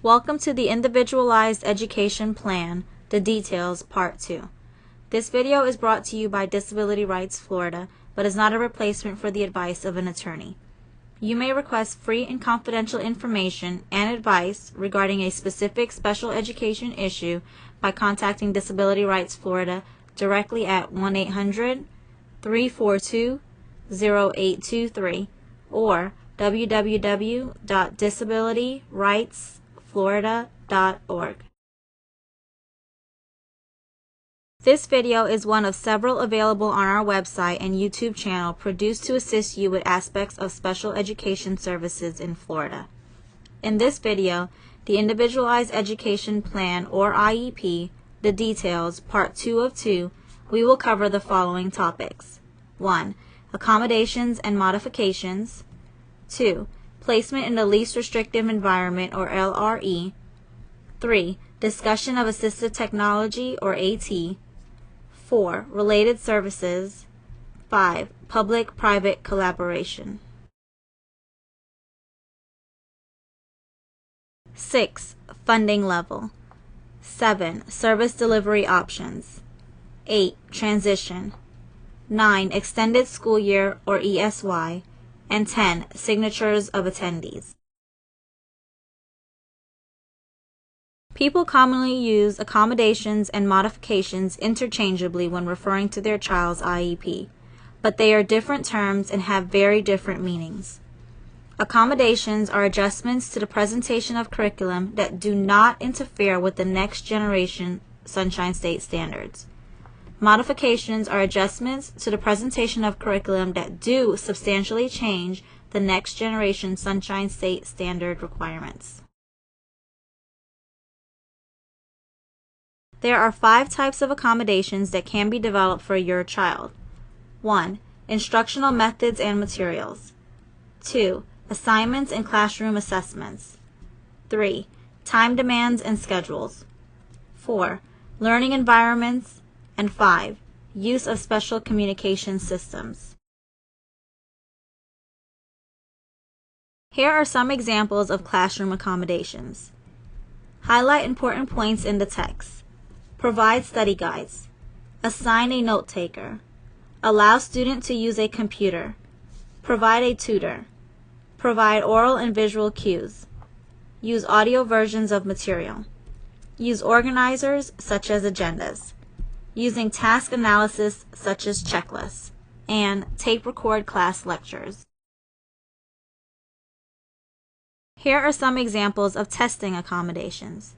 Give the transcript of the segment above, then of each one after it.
Welcome to the Individualized Education Plan, the Details, Part 2. This video is brought to you by Disability Rights Florida, but is not a replacement for the advice of an attorney. You may request free and confidential information and advice regarding a specific special education issue by contacting Disability Rights Florida directly at 1-800-342-0823 or www.disabilityrightsflorida.org. This video is one of several available on our website and YouTube channel produced to assist you with aspects of special education services in Florida. In this video, the Individualized Education Plan, or IEP, the Details, Part 2 of 2, we will cover the following topics. 1. Accommodations and Modifications. 2. Placement in the Least Restrictive Environment, or LRE. 3. Discussion of Assistive Technology, or AT. 4. Related Services. 5. Public-Private Collaboration. 6. Funding Level. 7. Service Delivery Options. 8. Transition. 9. Extended School Year, or ESY. And 10. Signatures of attendees. People commonly use accommodations and modifications interchangeably when referring to their child's IEP, but they are different terms and have very different meanings. Accommodations are adjustments to the presentation of curriculum that do not interfere with the next generation Sunshine State standards. Modifications are adjustments to the presentation of curriculum that do substantially change the next generation Sunshine State standard requirements. There are 5 types of accommodations that can be developed for your child. 1. Instructional methods and materials. 2. Assignments and classroom assessments. 3. Time demands and schedules. 4. Learning environments. And 5. Use of special communication systems. Here are some examples of classroom accommodations. Highlight important points in the text. Provide study guides. Assign a note taker. Allow student to use a computer. Provide a tutor. Provide oral and visual cues. Use audio versions of material. Use organizers such as agendas. Using task analysis such as checklists, and tape record class lectures. Here are some examples of testing accommodations.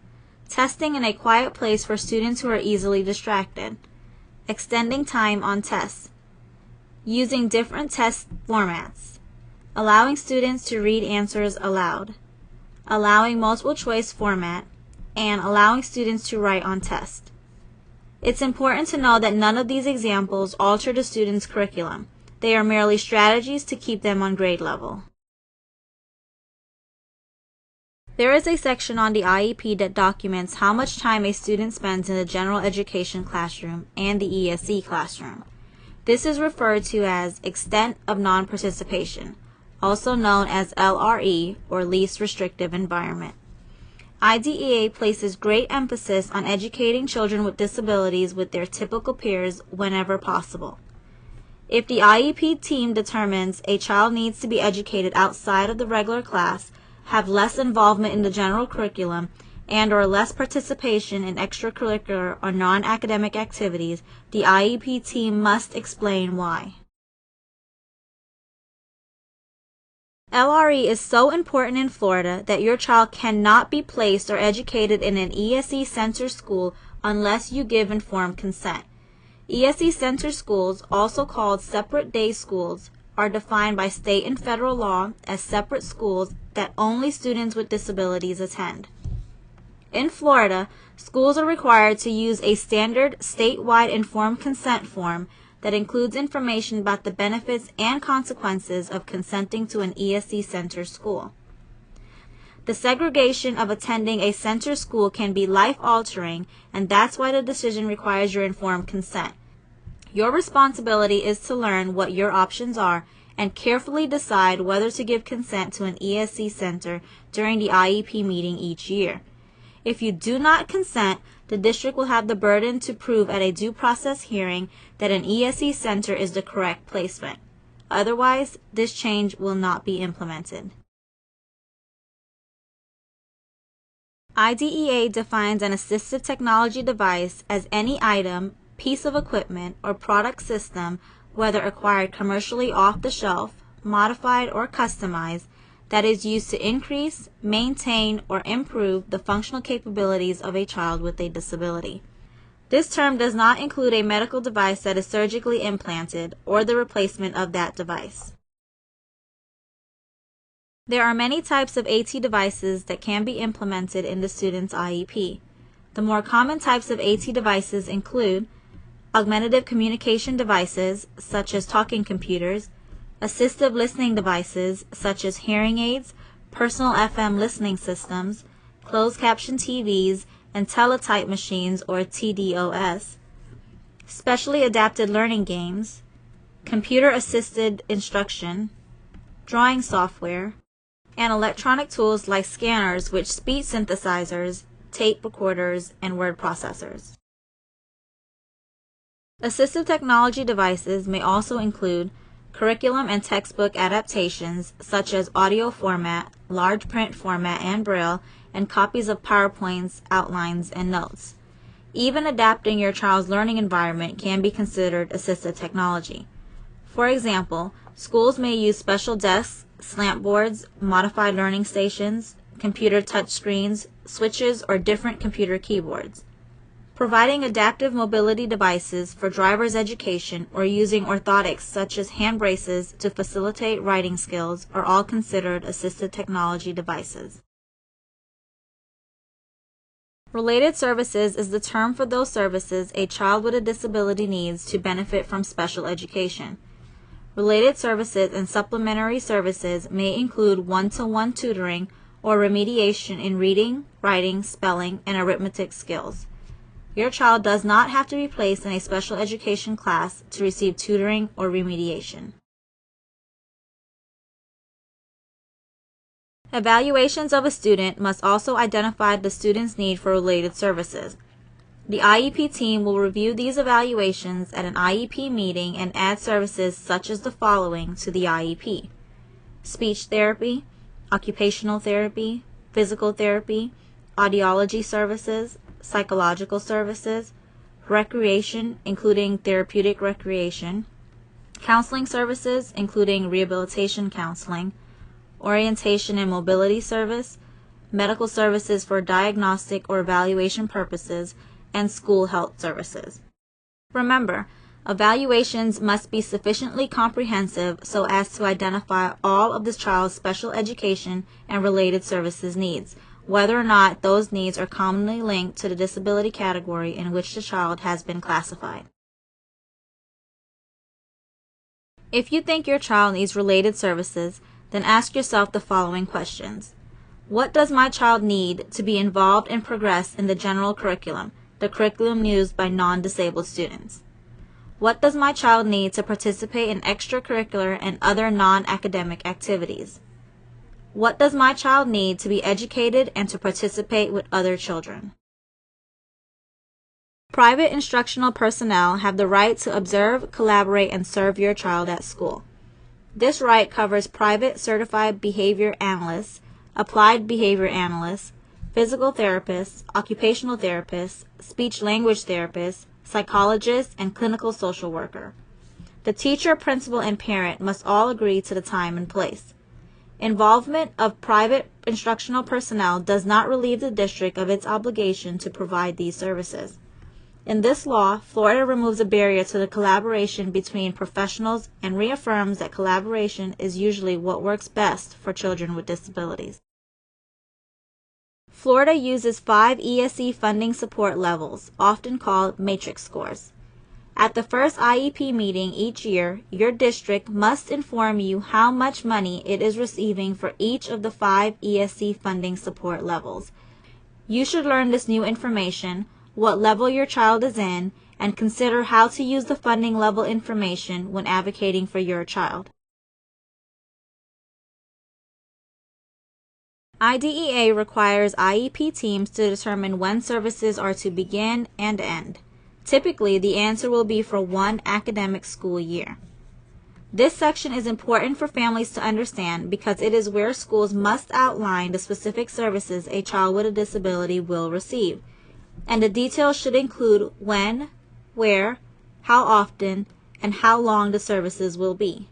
Testing in a quiet place for students who are easily distracted. Extending time on tests. Using different test formats. Allowing students to read answers aloud. Allowing multiple choice format, and allowing students to write on test. It's important to know that none of these examples alter the student's curriculum. They are merely strategies to keep them on grade level. There is a section on the IEP that documents how much time a student spends in the general education classroom and the ESE classroom. This is referred to as extent of non-participation, also known as LRE, or Least Restrictive Environment. IDEA places great emphasis on educating children with disabilities with their typical peers whenever possible. If the IEP team determines a child needs to be educated outside of the regular class, have less involvement in the general curriculum, and/or less participation in extracurricular or non-academic activities, the IEP team must explain why. LRE is so important in Florida that your child cannot be placed or educated in an ESE center school unless you give informed consent. ESE center schools, also called separate day schools, are defined by state and federal law as separate schools that only students with disabilities attend. In Florida, schools are required to use a standard statewide informed consent form that includes information about the benefits and consequences of consenting to an ESE center school. The segregation of attending a center school can be life-altering, and that's why the decision requires your informed consent. Your responsibility is to learn what your options are and carefully decide whether to give consent to an ESC center during the IEP meeting each year. If you do not consent, the district will have the burden to prove at a due process hearing that an ESC center is the correct placement. Otherwise, this change will not be implemented. IDEA defines an assistive technology device as any item, piece of equipment, or product system, whether acquired commercially off the shelf, modified, or customized, that is used to increase, maintain, or improve the functional capabilities of a child with a disability. This term does not include a medical device that is surgically implanted or the replacement of that device. There are many types of AT devices that can be implemented in the student's IEP. The more common types of AT devices include augmentative communication devices, such as talking computers, assistive listening devices, such as hearing aids, personal FM listening systems, closed caption TVs, and teletype machines or TDOS, specially adapted learning games, computer-assisted instruction, drawing software, and electronic tools like scanners with speech synthesizers, tape recorders, and word processors. Assistive technology devices may also include curriculum and textbook adaptations such as audio format, large print format and braille, and copies of PowerPoints, outlines, and notes. Even adapting your child's learning environment can be considered assistive technology. For example, schools may use special desks, slant boards, modified learning stations, computer touchscreens, switches, or different computer keyboards. Providing adaptive mobility devices for driver's education or using orthotics such as hand braces to facilitate writing skills are all considered assistive technology devices. Related services is the term for those services a child with a disability needs to benefit from special education. Related services and supplementary services may include one-to-one tutoring or remediation in reading, writing, spelling, and arithmetic skills. Your child does not have to be placed in a special education class to receive tutoring or remediation. Evaluations of a student must also identify the student's need for related services. The IEP team will review these evaluations at an IEP meeting and add services such as the following to the IEP: speech therapy, occupational therapy, physical therapy, audiology services, psychological services, recreation, including therapeutic recreation, counseling services, including rehabilitation counseling, orientation and mobility service, medical services for diagnostic or evaluation purposes, and school health services. Remember, evaluations must be sufficiently comprehensive so as to identify all of the child's special education and related services needs, whether or not those needs are commonly linked to the disability category in which the child has been classified. If you think your child needs related services, then ask yourself the following questions. What does my child need to be involved and progress in the general curriculum, the curriculum used by non-disabled students? What does my child need to participate in extracurricular and other non-academic activities? What does my child need to be educated and to participate with other children? Private instructional personnel have the right to observe, collaborate, and serve your child at school. This right covers private certified behavior analysts, applied behavior analysts, physical therapists, occupational therapists, speech-language therapists, psychologists, and clinical social worker. The teacher, principal, and parent must all agree to the time and place. Involvement of private instructional personnel does not relieve the district of its obligation to provide these services. In this law, Florida removes a barrier to the collaboration between professionals and reaffirms that collaboration is usually what works best for children with disabilities. Florida uses 5 ESE funding support levels, often called matrix scores. At the first IEP meeting each year, your district must inform you how much money it is receiving for each of the 5 ESE funding support levels. You should learn this new information, what level your child is in, and consider how to use the funding level information when advocating for your child. IDEA requires IEP teams to determine when services are to begin and end. Typically, the answer will be for one academic school year. This section is important for families to understand because it is where schools must outline the specific services a child with a disability will receive, and the details should include when, where, how often, and how long the services will be.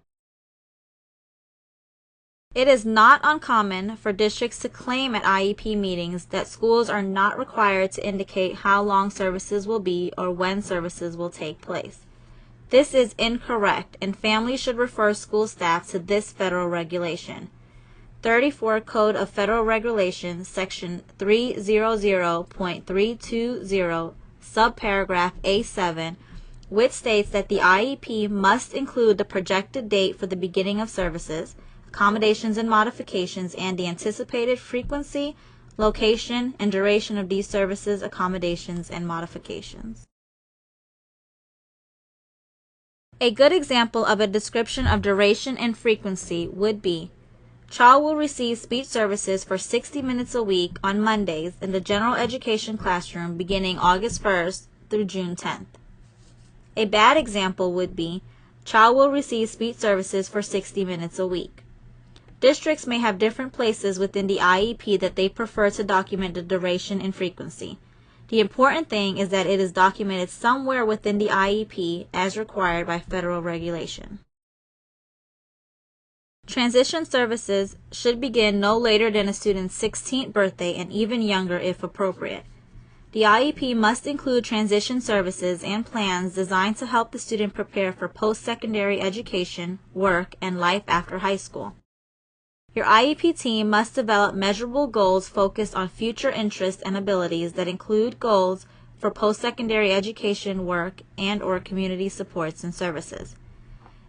It is not uncommon for districts to claim at IEP meetings that schools are not required to indicate how long services will be or when services will take place. This is incorrect, and families should refer school staff to this federal regulation. 34 Code of Federal Regulations, Section 300.320, subparagraph A7, which states that the IEP must include the projected date for the beginning of services, accommodations and modifications, and the anticipated frequency, location, and duration of these services, accommodations, and modifications. A good example of a description of duration and frequency would be: child will receive speech services for 60 minutes a week on Mondays in the general education classroom beginning August 1st through June 10th. A bad example would be: child will receive speech services for 60 minutes a week. Districts may have different places within the IEP that they prefer to document the duration and frequency. The important thing is that it is documented somewhere within the IEP as required by federal regulation. Transition services should begin no later than a student's 16th birthday and even younger if appropriate. The IEP must include transition services and plans designed to help the student prepare for post-secondary education, work, and life after high school. Your IEP team must develop measurable goals focused on future interests and abilities that include goals for post-secondary education, work, and/or community supports and services.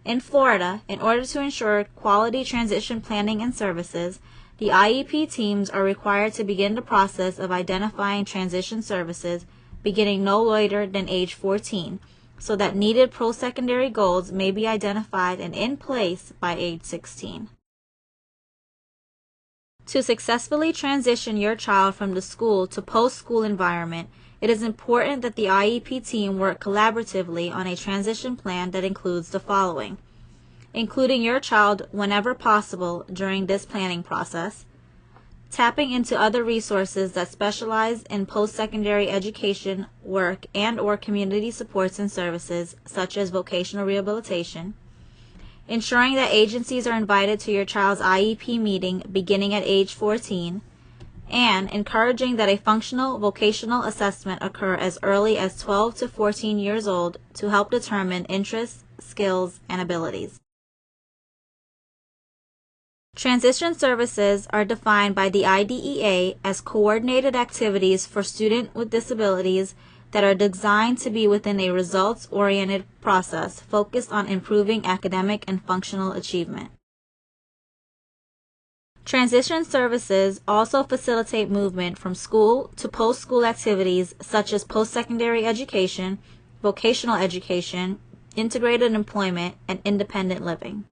In Florida, in order to ensure quality transition planning and services, the IEP teams are required to begin the process of identifying transition services beginning no later than age 14, so that needed post-secondary goals may be identified and in place by age 16. To successfully transition your child from the school to post-school environment, it is important that the IEP team work collaboratively on a transition plan that includes the following: including your child whenever possible during this planning process, tapping into other resources that specialize in post-secondary education, work, and/or community supports and services, such as vocational rehabilitation, ensuring that agencies are invited to your child's IEP meeting beginning at age 14, and encouraging that a functional vocational assessment occur as early as 12 to 14 years old to help determine interests, skills, and abilities. Transition services are defined by the IDEA as coordinated activities for students with disabilities that are designed to be within a results-oriented process focused on improving academic and functional achievement. Transition services also facilitate movement from school to post-school activities such as post-secondary education, vocational education, integrated employment, and independent living.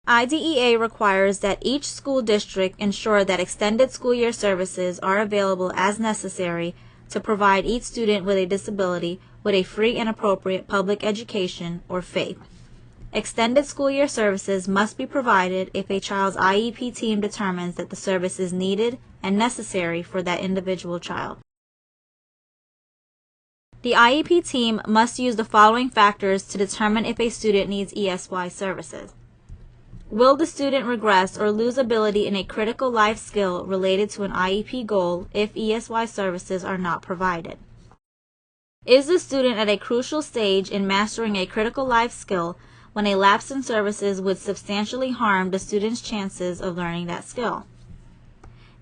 IDEA requires that each school district ensure that extended school year services are available as necessary to provide each student with a disability with a free and appropriate public education or FAPE. Extended school year services must be provided if a child's IEP team determines that the service is needed and necessary for that individual child. The IEP team must use the following factors to determine if a student needs ESY services. Will the student regress or lose ability in a critical life skill related to an IEP goal if ESY services are not provided? Is the student at a crucial stage in mastering a critical life skill when a lapse in services would substantially harm the student's chances of learning that skill?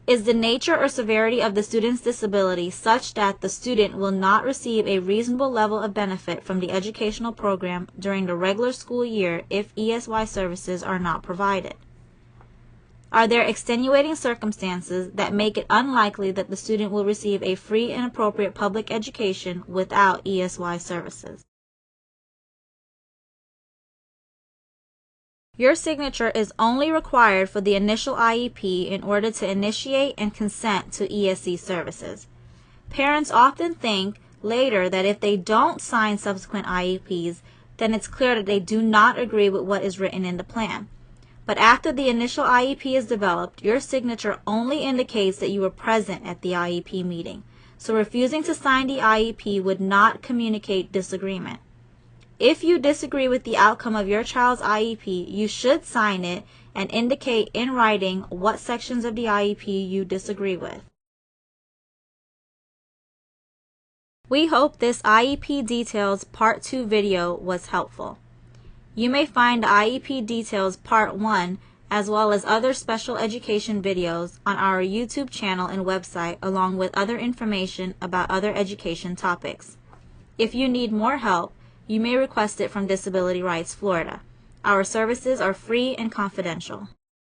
Is the nature or severity of the student's disability such that the student will not receive a reasonable level of benefit from the educational program during the regular school year if ESY services are not provided? Are there extenuating circumstances that make it unlikely that the student will receive a free and appropriate public education without ESY services? Your signature is only required for the initial IEP in order to initiate and consent to ESE services. Parents often think later that if they don't sign subsequent IEPs, then it's clear that they do not agree with what is written in the plan. But after the initial IEP is developed, your signature only indicates that you were present at the IEP meeting. So refusing to sign the IEP would not communicate disagreement. If you disagree with the outcome of your child's IEP, you should sign it and indicate in writing what sections of the IEP you disagree with. We hope this IEP Details Part 2 video was helpful. You may find the IEP Details Part 1 as well as other special education videos on our YouTube channel and website, along with other information about other education topics. If you need more help, you may request it from Disability Rights Florida. Our services are free and confidential.